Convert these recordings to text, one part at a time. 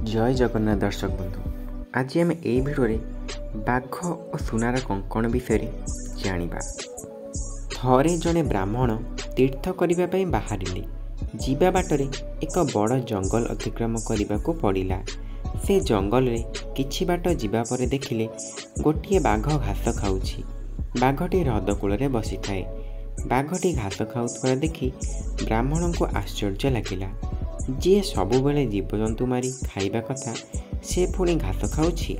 जय जगन्नाथ दर्शक बंधु। आज आम यही भिडियो बाघ और सुनार कंकण विषय जानिबा। थरे जड़े ब्राह्मण तीर्थ करने बाहरिले। जीवा बाटरे एक बड़ जंगल अतिक्रम करने को पड़ा। से जंगल रे किछि बाट जीवा परे देखिले गोटे बाघ घास खाऊछि। बाघटी ह्रदकूल बसी थाए। बाघटी घास खाऊथिबार देखि ब्राह्मण को आश्चर्य लगिला। जी सबुबले जीवजंतु मारी खाइबा कथा से पुणी घास खाऊछि।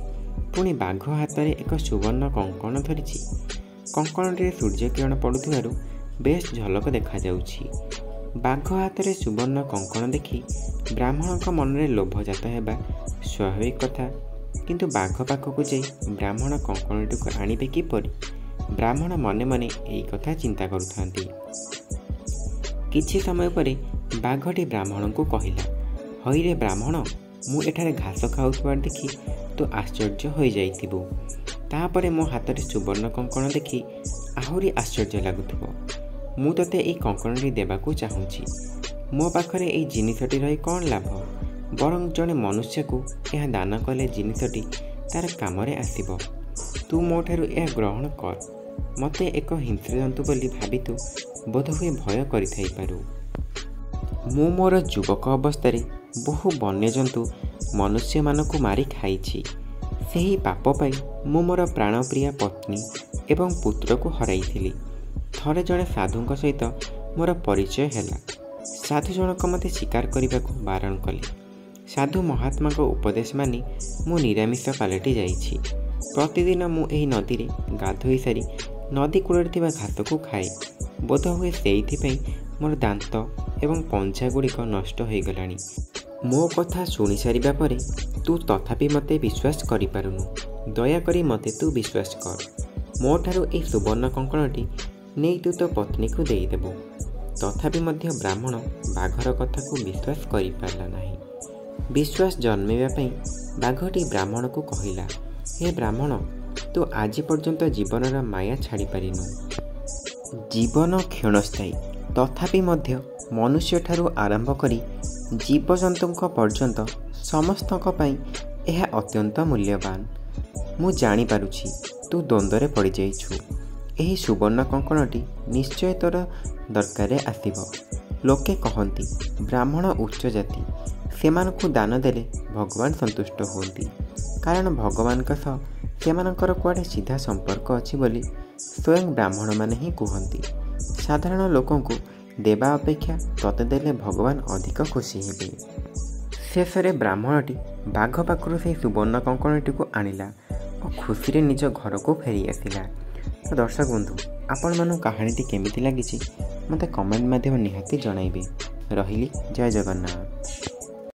पुणी बाघ हाथ में एक सुवर्ण कंकण धरिछि। कंकणरे सूर्य किरण पड़ुथिबारु बेश झलक देखा जाउछि। बाघ हाथ में सुवर्ण कंकण देखि ब्राह्मण मनरे लोभ जात हेबा स्वाभाविक कथा। किंतु बाघ पाखक जाई ब्राह्मण कंकणटी को आनिबे किपरि ब्राह्मण मने मने एई कथा चिंता करुथांती। किछि समय परे बाघटी ब्राह्मण को कहला, हईरे ब्राह्मण, मु एठारे घास खाऊथिबार देखि तू आश्चर्य हो जाइथिबु। तापरे मो हाथ में सुवर्ण कंकण देखि आहुरी आश्चर्य लगुथिबो। मु तते एई कंकणटी देबाकू चाहूछि। मो पाखरे एई जिनिसटी रही कौन लाभ? बरं जड़े मनुष्य को यह दान कले जिनिसटी तार कामरे आसिबो। तू मोठारु यह ग्रहण कर। मते एक हिंस्र जंतु बोली भाबी तू बोधहुए भय करिथाई पारु। मु मोर युवक अवस्था बहु वन्यजंतु मनुष्य मानकु मारी खाइछि। सेही पाप पाई मु मोर प्राणप्रिया पत्नी एवं पुत्र को हराइथिली। थरे जड़े साधुंक सहित मोर परिचय हैला। साधु जनक मते शिकार करने को बारण कले। साधु महात्मा को उपदेश मानि मु निरामिष कालटी जाइछि। प्रतिदिन मु एही नदी रे गाधोई सारी नदी कूଳରେ ଥିବା घास को खाए। बोध हुए सेइथिपई मोर दांत एवं पंजा गुड़िक नष्ट हो गलानी। मो कथा शुणी सारिबा परे तू तथापि मते विश्वास करि पारुनु। दयाकरी मते तू विश्वास कर। मो ठारू ए सुवर्ण कंकणटी नहीं तू तो पत्नी को देई देबो। तथापि मध्य ब्राह्मण बाघर कथा को विश्वास करि पारला नाही। विश्वास जन्मेवा पई बाघटी ब्राह्मण को कहिला, हे ब्राह्मण, तू आज पर्यंत जीवनर माया छाड़ी पारिनु। जीवन क्षणस्थायी, तथापि मध्य मनुष्य ठारू आरंभ करी जीवजंतुक पर्यंत समस्तक पई यह अत्यंत मूल्यवान। मु जानी पारुछि तू द्वंद्वरे पड़ जाइछु। एही सुवर्ण कंकणटी निश्चय तोर दरकारे आसिबो। लोके कहंती ब्राह्मण उच्च जाति, सेमानकु दान देले भगवान संतुष्ट होती। कारण भगवान का सह सेमानकर कुआडे सीधा संपर्क अछि बोली स्वयं ब्राह्मण माने ही कहंती। साधारण लोकों को देवा अपेक्षा तते देले भगवान अधिक खुशी हेबे। शेष में ब्राह्मणटी बाघ पाखरु से सुवर्ण कंकणटी को आनिला और खुशी रे निज घर को फेरी आसिला। तो दर्शक बंधु, आपण मानु कहानीटी केमिति लागिछि मते कमेंट माध्यम निहाती जणाइबे। रहिली, जय जगन्नाथ।